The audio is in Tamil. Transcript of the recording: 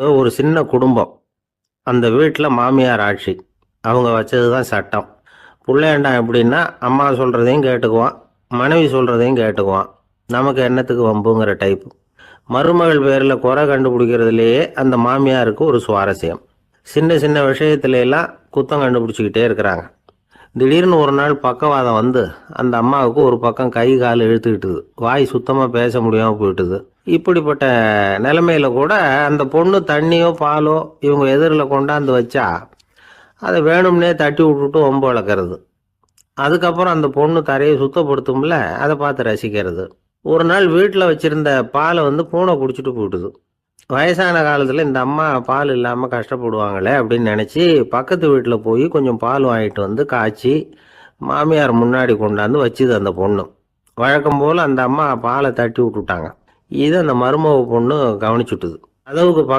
ஒரு சின்ன குடும்பம். அந்த வீட்ல மாமியார் ஆட்சி. அவங்க வச்சது தான் சட்டம். புள்ளையாண்டான் எப்படின்னா, அம்மா சொல்றதையும் கேட்டுக்குவான், மனைவி சொல்றதையும் கேட்டுக்குவான். நமக்கு என்னத்துக்கு வம்புங்கிற டைப். மருமகள் பேர்ல குறை கண்டுபிடிக்கிறதுலயே அந்த மாமியாருக்கு ஒரு சுவாரஸ்யம். சின்ன சின்ன விஷயத்துல எல்லாம் குத்தம் கண்டுபிடிச்சிக்கிட்டே இருக்கிறாங்க. திடீர்னு ஒரு நாள் பக்கவாதம் வந்து அந்த அம்மாவுக்கு ஒரு பக்கம் கை கால் இழுத்துக்கிட்டுது. வாய் சுத்தமா பேச முடியாம போயிட்டுது. இப்படிப்பட்ட நிலைமையில கூட அந்த பொண்ணு தண்ணியோ பாலோ இவங்க எதிரில் கொண்டாந்து வச்சா அதை வேணும்னே தட்டி விட்டுட்டு வம்பு வளர்க்கறது. அதுக்கப்புறம் அந்த பொண்ணு தரையை சுத்தப்படுத்தும்ல, அதை பார்த்து ரசிக்கிறது. ஒரு நாள் வீட்டில் வச்சிருந்த பாலை பூனை குடிச்சிட்டு போயிட்டுது. வயசான காலத்தில் இந்த அம்மா பால் இல்லாமல் கஷ்டப்படுவாங்களே அப்படின்னு நினச்சி பக்கத்து வீட்டில் போய் கொஞ்சம் பால் வாங்கிட்டு காய்ச்சி மாமியார் முன்னாடி கொண்டாந்து வச்சுது அந்த பொண்ணு. வழக்கம் போல் அந்த அம்மா பாலை தட்டி விட்டுட்டாங்க. இதை அந்த மருமக பொண்ணு கவனிச்சுட்டுது. கதவுக்கு பக்கத்துல